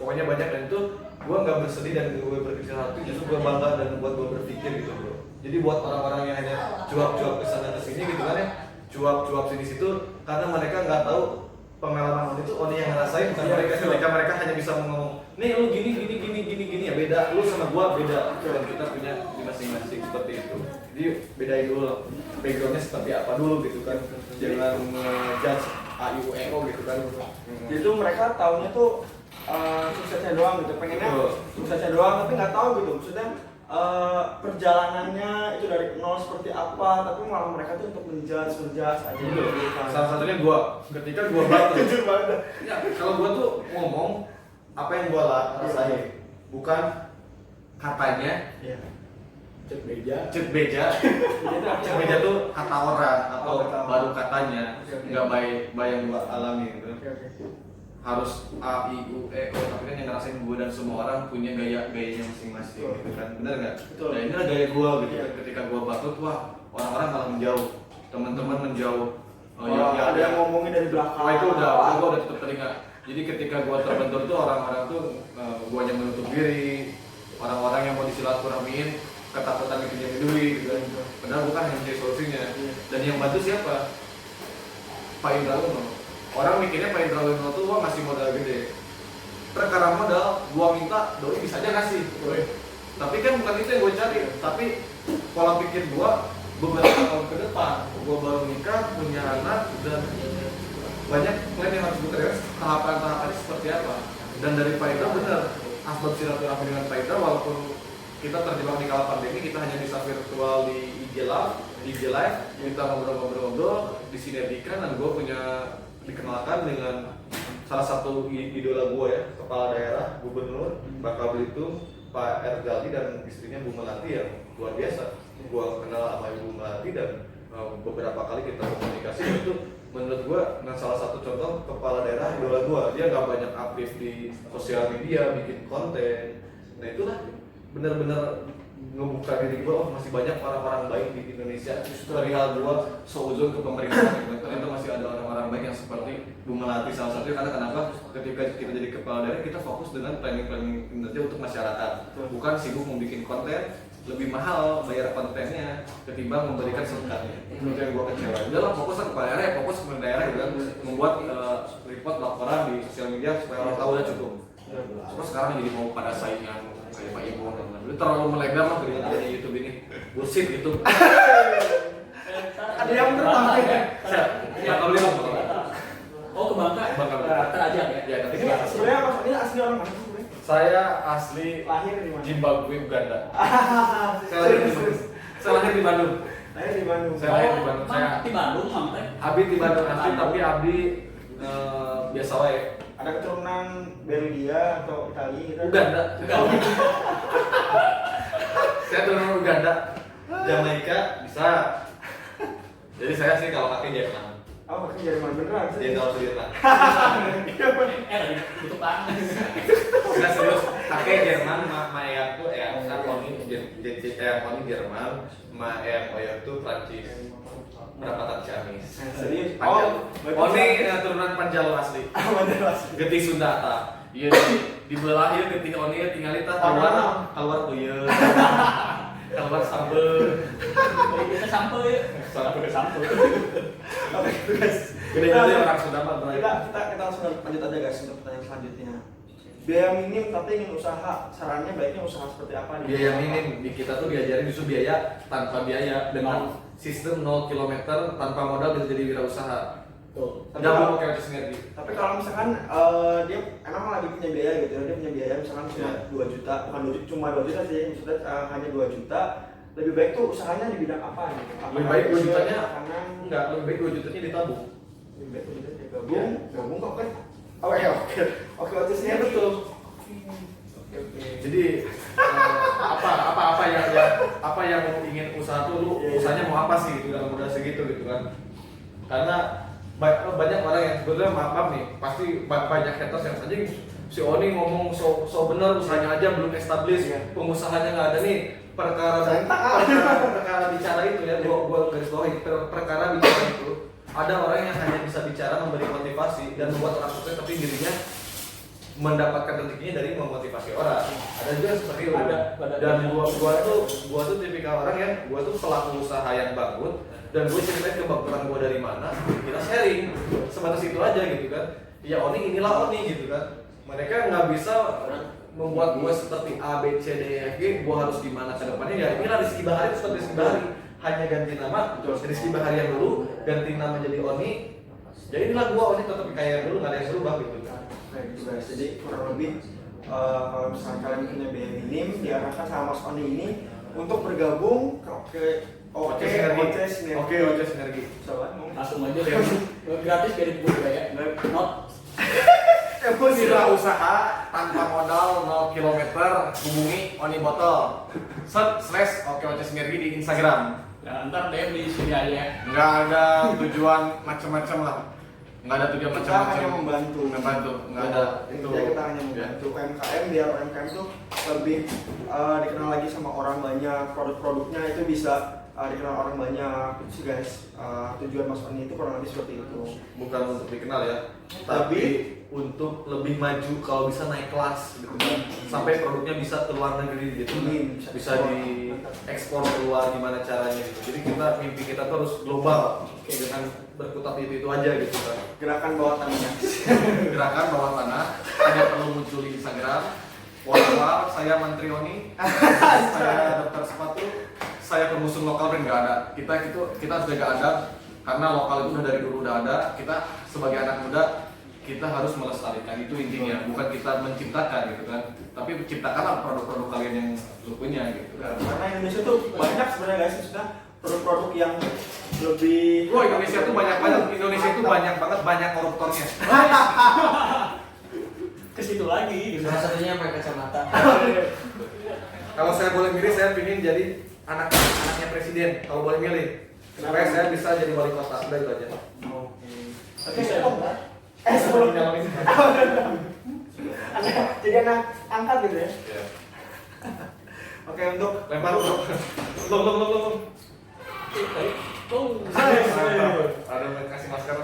pokoknya banyak. Dan itu gua nggak bersedih dan gua berkecil hati, justru gua bangga dan buat gua berpikir gitu bro. Jadi buat orang-orang yang hanya cuap-cuap kesana kesini gitu kan ya, cuap-cuap sini situ, karena mereka nggak tahu pengalaman itu Oni yang ngerasain, bukan mereka. Ketika mereka hanya bisa ngomong, nih lu gini ya, beda, lu sama gua beda, dan kita punya di masing-masing seperti itu. Jadi bedain dulu lah, backgroundnya seperti apa dulu gitu kan, jangan judge AIUEO gitu kan. Jadi tuh mereka taunya tuh suksesnya doang gitu, pengennya suksesnya doang, tapi nggak tahu gitu, maksudnya perjalanannya itu dari nol seperti apa, tapi malah mereka tuh untuk menjudge aja gitu. Salah satunya gua, ketika gua batuk, Jujur banget. ya kalau gua tuh ngomong apa yang gua rasain, bukan katanya. Iya. Cek beja. Cek beja. Cek beja tuh kata orang atau baru katanya, nggak baik yang gua alami gitu. Harus A, I, U, E, O, tapi kan yang ngerasain gue dan semua orang punya gayanya masing-masing gitu kan, bener nggak? Nah inilah gaya gue gitu. Ketika gue batuk, wah orang-orang malah menjauh, teman-teman menjauh. Ada yang ngomongin dari belakang. Itu udah gue udah tutup telinga. Jadi ketika gue terbentur tuh orang-orang tuh gue yang menutup diri, orang-orang yang mau disilaturahmiin ketakutan dipinjam duit gitu kan. Padahal bukan yang menjadi solusinya. Dan yang bantu siapa? Pak Indra Uno. Orang mikirnya Pak Indra Uno tuh wah ngasih modal gede. Perkara modal, gua minta doi bisa aja ngasih. Tapi kan bukan itu yang gue cari. Tapi pola pikir gua beberapa tahun ke depan, gua baru nikah, punya anak dan banyak plan yang harus gue kerjakan. Tahapan-tahapannya seperti apa? Dan dari Pak Indra benar, asbab silaturahmi dengan Pak Indra walaupun kita terjebak di kala pandemi, kita hanya bisa virtual di IG Live, kita ngobrol-ngobrol, disinergikan dan gue punya dikenalkan dengan salah satu idola gue ya, kepala daerah, gubernur Bangka Belitung, Pak Ergaldi dan istrinya Bu Melati yang luar biasa. Gue kenal sama Ibu Melati dan beberapa kali kita komunikasi itu menurut gue dengan salah satu contoh kepala daerah idola gue. Dia nggak banyak aktif di sosial media, bikin konten. Nah itulah benar-benar ngebuka diri gue, oh masih banyak orang-orang baik di Indonesia. Justru dari hal gue seuzon ke pemerintahan, ternyata masih ada orang-orang baik yang seperti Bu Melati salah satunya. Karena kenapa? Ketika kita jadi kepala daerah, kita fokus dengan planning kinerja untuk masyarakat, bukan sibuk membuat konten. Lebih mahal bayar kontennya ketimbang memberikan sedekahnya. Itu yang gue kecewa. Udahlah fokus ke kepala daerah, fokus ke daerah gitu kan, membuat report laporan di sosial media supaya orang tahu udah cukup. Cuma sekarang jadi mau pada saingan kayak Pak Ibu, itu terlalu melebar lah dari adanya YouTube ini. Bullshit gitu. Ada yang tertarik ya? Ya kalau dia Oh ke Bangka? Bangka. Terajak ya? Ya nanti Ini kita. sebenarnya apa? Ini asli orang mana sih? Saya asli Lahir di mana? Zimbabwe, Uganda. Serius. Saya lahir di Bandung. Lahir di Bandung. Saya lahir di Bandung. Saya Di Bandung sampai. Abi di Bandung asli, tapi Abi biasa wae. Ada keturunan Belgia atau Italia gitu? Uganda. Saya turun Uganda, Jamaika bisa. Jadi saya sih kalau kakek Jerman. Oh, pakai Jerman beneran sih. Jenderal Sudirman. Lagi tutup tangan. Nggak serius, kakek Jerman, ma ayahku Oni Jerman, ma ayah oyah Prancis. Perapatan Ciamis. Serius? Panjalo. Oh, Oni turunan Panjalo asli. Geti Sundata. Iya dibelah ya geti Oni tinggal itu keluar tuyul. Keluar sambel. Kita sampai ya. Sampai. Oke, guys. Gede-gede orang Sunda mah Kita langsung lanjut aja guys untuk pertanyaan selanjutnya. Biaya minim tapi ingin usaha, sarannya baiknya usaha seperti apa nih? biaya minim di kita tuh diajarin justru biaya tanpa biaya dengan sistem 0 km tanpa modal bisa jadi wirausaha. Tuh. Jangan pakai sinergi. Tapi kalau misalkan dia emang lagi punya biaya gitu, dia punya biaya misalkan cuma 2 juta, bukan 2 juta, cuma 2 juta sih, maksudnya hanya 2 juta. Lebih baik tuh usahanya di bidang apa gitu? Lebih baik 2 jutanya makanan, enggak, lebih baik 2 jutanya ditabung. lebih baik 2 juta gabung kok kan? Oh ya oke Ya betul. Jadi apa yang mau ingin usaha tuh lu usahanya mau apa sih gitu dalam modal segitu gitu kan? Karena banyak orang yang sebetulnya maaf nih pasti banyak haters yang saja si Oni ngomong so bener usahanya aja belum established, pengusahanya nggak ada nih. Perkara bicara itu ya gua garis bawahi perkara bicara itu ada orang yang hanya bisa bicara memberi motivasi dan membuat orang sukses tapi dirinya mendapatkan rezekinya dari memotivasi orang. Ada juga seperti itu. Dan gua tuh tipikal orang yang gua tuh pelaku usaha yang bangkrut dan gue ceritain kebangkrutan gua dari mana, kita sharing sebatas itu aja gitu kan. Ya Oni inilah Oni gitu kan. Mereka nggak bisa membuat gue seperti A, B, C, D, E, F, G, gue harus gimana ke depannya. Ya inilah Rizky Bahari seperti Rizky Bahari, hanya ganti nama Rizky Bahari yang dulu, ganti nama jadi Oni. Ya inilah gue Oni tetap kayak yang dulu, nggak ada yang berubah gitu. Nah gitu guys, jadi kurang lebih kalau misalnya kalian punya biaya minim, diarahkan sama Mas Oni ini untuk bergabung ke Oke Sinergi. Soalnya Langsung aja deh. Gratis dari buku ya. Not Emosi Wirausaha tanpa modal 0 km, hubungi Oni Botol. /OKOC Sinergi di Instagram. Ya, ntar DM di sini aja. Nggak ada tujuan macam-macam lah. Nggak ada tujuan Kita macam-macam. hanya membantu. Nggak ada itu. Intinya kita hanya membantu UMKM biar UMKM itu lebih dikenal lagi sama orang banyak, produk-produknya itu bisa dikenal orang banyak. Itu sih guys, tujuan Mas Oni itu kurang lebih seperti itu. Bukan untuk dikenal ya, tapi untuk lebih maju kalau bisa naik kelas gitu kan. Sampai produknya bisa ke luar negeri gitu kan. Bisa diekspor keluar, gimana caranya gitu. Jadi mimpi kita tuh harus global, dengan berkutat itu aja gitu kan. Gerakan bawah tanahnya. Gerakan bawah tanah hanya perlu muncul di Instagram. Wah, saya Menteri Oni, saya daftar sepatu, saya pengusung lokal brand, nggak ada. Kita sudah nggak ada karena lokal itu udah dari dulu udah ada. Kita sebagai anak muda kita harus melestarikan, itu intinya. Bukan kita menciptakan gitu kan, tapi menciptakanlah produk-produk kalian yang lu punya gitu kan. Karena Indonesia tuh banyak sebenarnya guys, sudah produk-produk yang lebih. Wah, Indonesia tuh banyak banget banyak koruptornya. Ke situ lagi gitu. Salah satunya pakai kacamata. Kalau saya boleh milih, saya ingin jadi anaknya presiden. Kalau boleh milih, supaya saya bisa jadi wali kota. Udah itu aja. Oke, sebelum jadi anak angkat gitu ya. Iya. Oke, untuk Lempar belum. Ada yang kasih masker.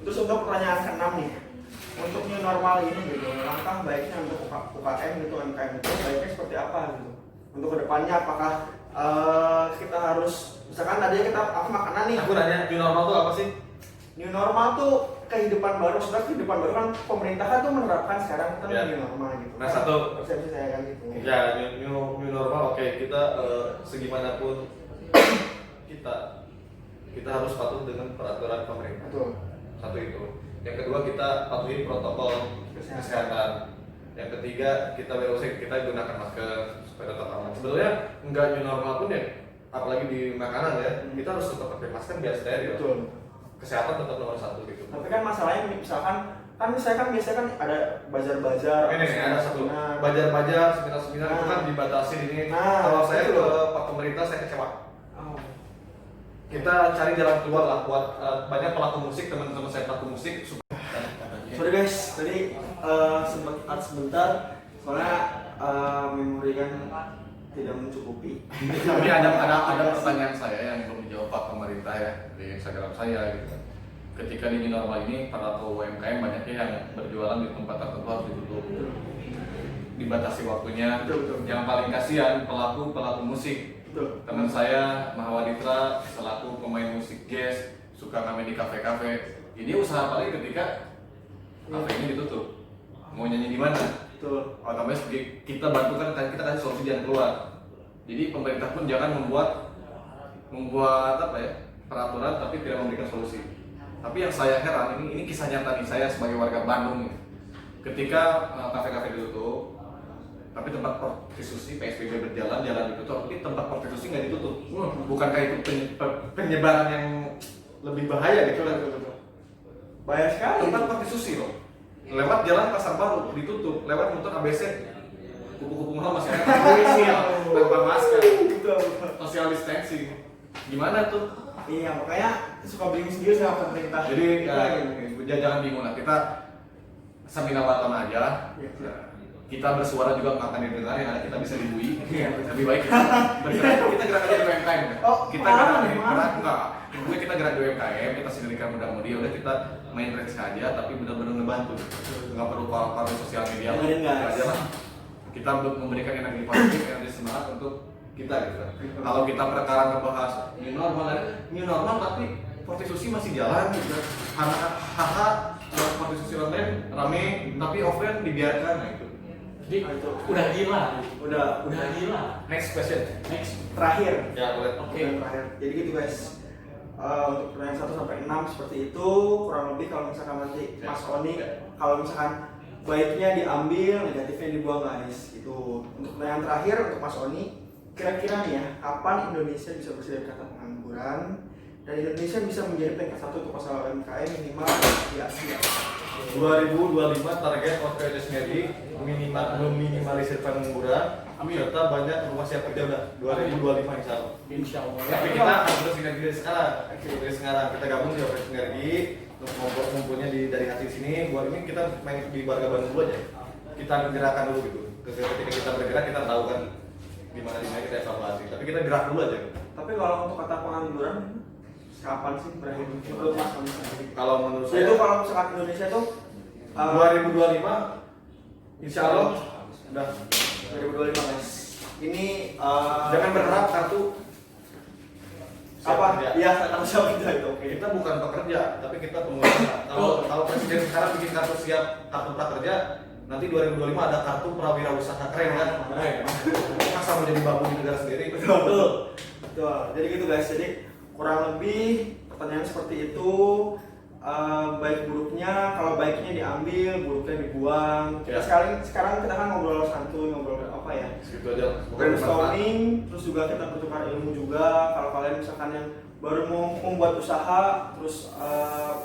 terus untuk pertanyaan ke-6 nih. Untuk new normal ini gitu, langkah baiknya untuk UKM gitu, UMKM itu baiknya seperti apa gitu? Untuk kedepannya apakah kita harus, misalkan tadi aku makanan nih. Aku nanya, new normal tuh apa sih? New normal tuh kehidupan baru, sebenarnya kehidupan baru kan pemerintah kan tuh menerapkan sekarang tentang Ya. new normal gitu. Nah, satu. Persepsi saya kan gitu. Ya, new normal. Oke, kita segimanapun kita harus patuh dengan peraturan pemerintah. Betul. Satu itu. Yang kedua, kita patuhi protokol kesehatan. Yang ketiga, kita gunakan masker supaya tetap aman. Sebenarnya nggak new normal pun ya, apalagi di makanan ya, kita harus tetap pakai masker biar steril. Betul. Kesehatan tetap nomor satu gitu. Tapi kan masalahnya misalkan biasanya kan ada bazar-bazar. Ini ada satu bajar-bajar, seminar-seminar itu kan dibatasi ini. Nah, Kalau saya itu ke loh. Pak Pemerintah saya kecewa. Oh. Kita cari jalan keluar lah buat banyak pelaku musik, teman-teman saya pelaku musik. Sorry guys, tadi sempat cut sebentar soalnya memori kan tidak mencukupi. Tapi ada pertanyaan saya yang belum dijawab Pak Pemerintah ya di Instagram saya gitu. Ketika di new normal ini para UMKM banyaknya yang berjualan di tempat tertentu harus ditutup, dibatasi waktunya. Betul. Yang paling kasihan pelaku musik. Betul. Teman saya Mahawaditra selaku pemain musik jazz suka ngamen di kafe-kafe. Ini usaha paling ketika kafenya ditutup. Mau nyanyi di mana? Betul. Otomatis kita bantu kan, kita kasih solusi jalan keluar. Jadi pemerintah pun jangan membuat apa ya, peraturan tapi tidak memberikan solusi. Tapi yang saya heran ini kisah nyata nih, saya sebagai warga Bandung nih. Ketika kafe-kafe ditutup, tapi tempat prostitusi PSBB berjalan, jalan ditutup, tapi tempat prostitusi nggak ditutup. Bukankah itu penyebaran yang lebih bahaya gitu kan? Bahaya sekali. Tempat prostitusi loh. Lewat jalan Pasar Baru ditutup, lewat motor ABC, kupu-kupu mahal masih ada tanpa masker, social distancing. Gimana tuh? Iya, makanya suka bingung sendiri sama pemerintah. Jadi kita jangan bingung lah, kita sambil nawatan aja. Iya. Kita bersuara juga nggak akan didengar, yang ada kita bisa dibui. Iya. Lebih baik kita bergerak, kita gerak aja di UMKM. Oh, Kita pengalaman, gerak pengalaman. enggak. Kita gerak di UMKM, kita sendirikan mudah-mudi, udah kita main reaksi aja, tapi benar-benar ngebantu. Nggak perlu paru-paru sosial media. Dengerin, guys. Aja lah. Kita memberikan energi positif, energi semangat untuk kita gitu. Kalau kita perkara ngebahas new normal tapi prostitusi masih jalan gitu. Hahaha, prostitusi online rame, tapi offline dibiarkan nah itu. Jadi udah gila. udah Gila. Next question. Next. terakhir. Ya boleh. Oke, terakhir. Jadi gitu guys. Untuk pertanyaan 1 sampai 6 seperti itu, kurang lebih kalau misalkan nanti Ya. Mas Oni, kalau misalkan baiknya diambil, negatifnya dibuang guys. Gitu. Untuk pertanyaan terakhir untuk Mas Oni, kira-kira nih ya, kapan Indonesia bisa bersih dari kata pengangguran dan Indonesia bisa menjadi peringkat 1 untuk masalah UMKM minimal di Asia? 2025 target OTT Sinergi meminimalisir pengangguran serta banyak rumah siap kerja udah 2025 insya Allah. Insya Allah. Tapi kita harus sinergi dari sekarang. Dari sekarang kita gabung di OTT Sinergi untuk ngumpulnya dari hati sini. Buat ini kita main di warga Bandung dulu aja. Kita gerakan dulu gitu. Ketika kita bergerak kita tahu kan gimana kita evaluasi. Tapi kita gerak dulu aja. Tapi kalau untuk kata pengangguran, kapan sih berakhir menurut Mas Tony sendiri? Kalau menurut Itu saya kalau misalkan Indonesia tuh 2025 insya Allah udah. 2025 guys. Ini Jangan berharap kartu siap apa? kerja. Iya, kartu siap kerja itu oke. Kita bukan pekerja, tapi kita pengusaha. Kalau presiden sekarang bikin kartu siap kartu prakerja, nanti 2025 ada kartu prawirausaha, keren kan? Masa mau jadi babu di negara sendiri? Betul. Betul. Jadi gitu guys. Jadi kurang lebih pertanyaan seperti itu. Baik buruknya, kalau baiknya diambil, buruknya dibuang. Kita sekarang kita kan ngobrol santuy, ngobrol apa ya? Segitu aja. Brainstorming, terus juga kita bertukar ilmu juga. Kalau kalian misalkan yang baru mau membuat usaha, terus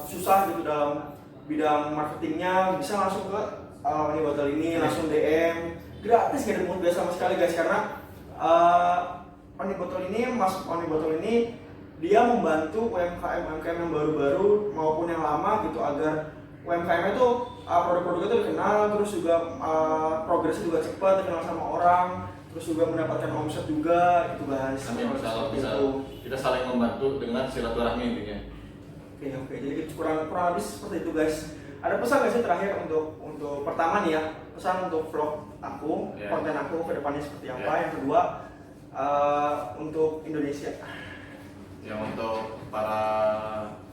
susah gitu dalam bidang marketingnya, bisa langsung ke Oni Botol ini, langsung DM, gratis, gak ada pungut biaya sama sekali guys. Karena Oni Botol ini, Mas Oni Botol ini dia membantu UMKM yang baru-baru maupun yang lama gitu agar UMKM itu produk-produknya itu dikenal, terus juga progresnya juga cepat, dikenal sama orang, terus juga mendapatkan omset juga gitu guys. Amin, insya Allah bisa. Kita saling membantu dengan silaturahmi intinya. Oke, jadi kurang lebih seperti itu guys. Ada pesan nggak sih terakhir untuk pertama nih ya, pesan untuk vlog aku, konten aku ke depannya seperti apa? Yang kedua untuk Indonesia. Yang untuk para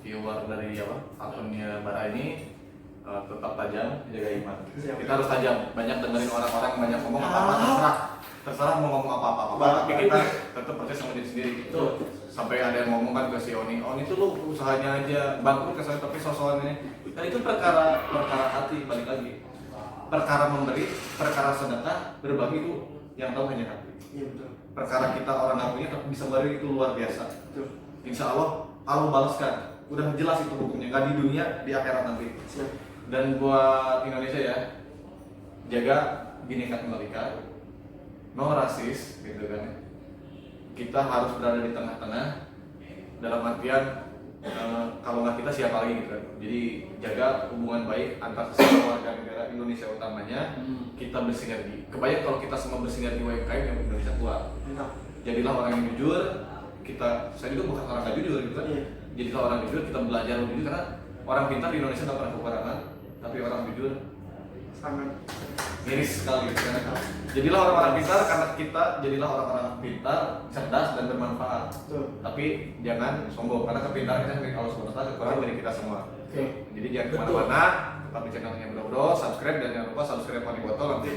viewer dari akunnya Bara ini tetap tajam, jaga iman. Kita harus tajam, banyak dengerin orang-orang banyak ngomong apa-apa, terserah mau ngomong apa-apa, tapi kita tetap percaya sama diri sendiri. Sampai ada yang ngomong kan ke si Oni tuh lu usahanya aja bangkrut kesannya tapi sosokannya. Dan itu perkara hati, balik lagi. Perkara memberi, perkara sedekah, berbagi itu yang tahu hanya hati. Iya betul. Perkara kita orang nggak punya tapi bisa beri itu luar biasa. Insya Allah balaskan. Udah jelas itu hukumnya, nggak di dunia, di akhirat nanti. Dan buat Indonesia ya, jaga Bhinneka Tunggal Ika, no rasis gitu kan. Kita harus berada di tengah-tengah dalam artian kalau nggak kita siapa lagi gitu kan. Jadi jaga hubungan baik antar sesama warga negara Indonesia utamanya. Kita bersinergi. Kebayang kalau kita semua bersinergi UMKM yang Indonesia kuat. Jadilah orang yang jujur. Saya juga bukan orang nggak jujur gitu kan. Jadilah orang jujur. Kita belajar lebih jujur karena orang pintar di Indonesia nggak pernah kekurangan, tapi orang jujur sangat miris sekali gitu kan. Jadilah orang-orang pintar karena kita jadilah orang-orang pintar, cerdas dan bermanfaat. Tapi jangan sombong karena kepintaran kita milik Allah SWT, kekurangan dari kita semua. Jadi jangan kemana-mana, tetap di channelnya Bro, subscribe dan jangan lupa subscribe Oni Botol, nanti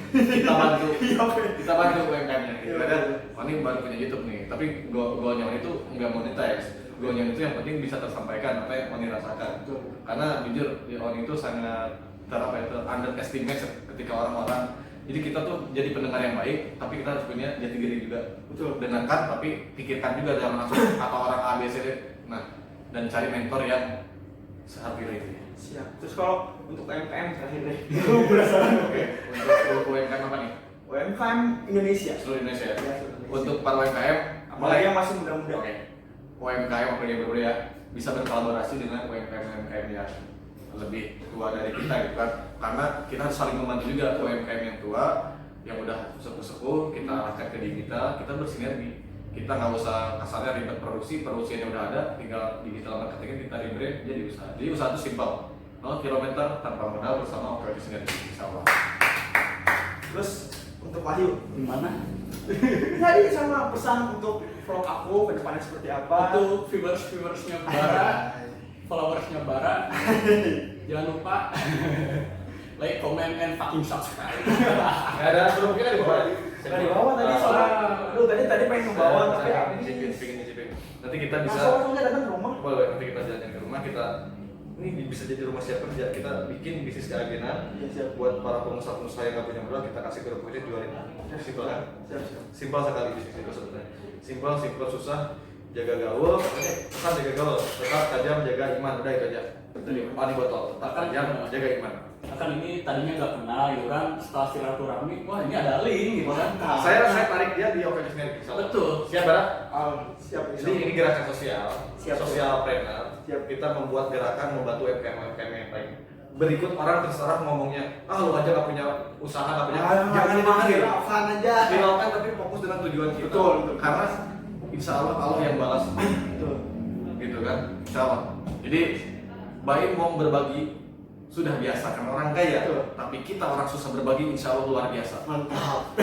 kita bantu UMKM-nya. Ada Oni baru punya YouTube nih, tapi goalnya Oni itu nggak monetize. Goalnya itu yang penting bisa tersampaikan apa yang Oni rasakan. Karena jujur Oni itu sangat underestimate ketika orang-orang. Jadi kita tuh jadi pendengar yang baik, tapi kita harus punya jati diri juga. Dengarkan, tapi pikirkan juga, jangan langsung kata orang A, B, C, D. Nah, dan cari mentor yang sehati itu. siap. Terus kalau untuk UMKM terakhir deh. Oke. Untuk UMKM apa nih? UMKM Indonesia. Seluruh Indonesia ya. Ya, seluruh Indonesia. Untuk para UMKM, Apalagi yang masih muda-muda. Oke. UMKM apa yang berbeda bisa berkolaborasi dengan UMKM yang lebih tua dari kita gitu kan. Karena kita harus saling membantu juga. UMKM yang tua yang udah sepuh-sepuh kita arahkan ke kita bersinergi. Kita nggak usah kasarnya ribet produksinya udah ada, tinggal digital marketing kita rebrand jadi usaha. Jadi usaha itu simpel, 0 km tanpa modal bersama operasi sinergi, insyaallah. Terus untuk Wahyu Gimana? tadi sama pesan untuk vlog aku ke depannya seperti apa? Untuk viewersnya Bara, followersnya Bara, jangan lupa like, comment, and fucking subscribe. Nggak ada, belum kita di bawah. Kita di bawah tadi soalnya. Aduh tadi pengen membawa tapi pengen nyicipin. Nanti kita bisa. Langsung datang ke rumah. Boleh, nanti kita jalan ke rumah kita. Ini bisa jadi rumah siap kerja. Kita bikin bisnis keagenan. Iya, siap. Buat para pengusaha-pengusaha yang nggak punya modal kita kasih ke rupiah jualin. Simpel kan? Siap. Simpel sekali bisnis itu sebenarnya. Simpel susah. Jaga gaul. Pesan jaga gaul. Tetap tajam jaga iman. Udah itu aja. dari Pani Botol tetap tajam jaga iman. Kan ini tadinya nggak kenal gitu kan, setelah silaturahmi, wah ini ada link gitu kan. Saya tarik dia di Oke Sinergi. Betul. Siap Barat? Siap. Jadi ini gerakan sosial, Siap. sosial planner. Siap. Kita membuat gerakan membantu UMKM yang lain. Berikut orang terserah ngomongnya, lu aja gak punya usaha, gak punya. Jangan didengerin, aja. viralkan tapi fokus dengan tujuan kita. Betul. Karena insya Allah yang balas. Betul. Gitu kan, insya Allah. Jadi Baim mau berbagi sudah biasa karena orang kaya. Betul. Tapi kita orang susah berbagi, insya Allah luar biasa. Mantap.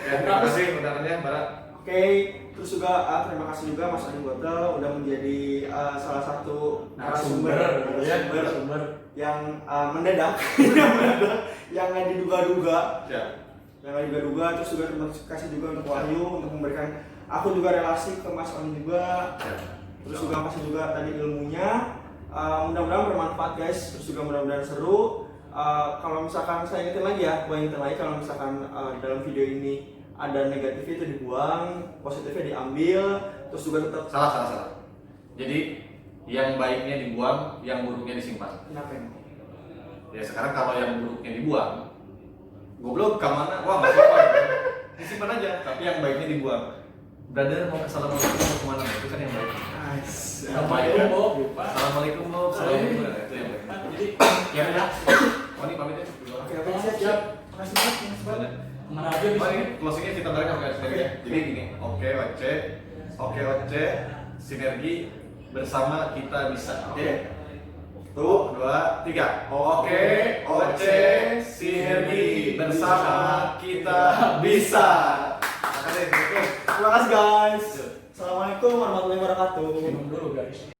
Ya, terima kasih undangannya, Barat. Oke, terus juga terima kasih juga Mas Adi Botel udah menjadi salah satu narasumber yang mendadak, yang nggak diduga-duga, Ya. Terus juga terima kasih juga untuk Wahyu untuk memberikan aku juga relasi ke Mas Oni juga. Ya. Terus juga kasih juga tadi ilmunya. Mudah-mudahan bermanfaat guys. Terus juga mudah-mudahan seru. Kalau misalkan saya ingetin lagi ya, kalau misalkan dalam video ini ada negatifnya itu dibuang, positifnya diambil, terus juga tetap Salah. Jadi yang baiknya dibuang, yang buruknya disimpan. kenapa ini? Ya sekarang kalau yang buruknya dibuang, goblok ke mana? Wah nggak apa-apa. Disimpan aja. Tapi yang baiknya dibuang. Brother mau ke Assalamualaikum mau kemana? Itu kan yang baik. Assalamualaikum Bob. Assalamualaikum Bob. Assalamualaikum. Itu yang baik. Jadi Ya ya. Oh ini pamit ya. Oke, siap. Makasih banget. kemana aja bisa. Mari closingnya kita tarik Oke Sinergi ya. Jadi gini, Oke Sinergi bersama kita bisa. Oke. Tuh, 2, 3. Oke Sinergi bersama kita bisa. Terima kasih guys. Assalamualaikum warahmatullahi wabarakatuh. Minum dulu guys.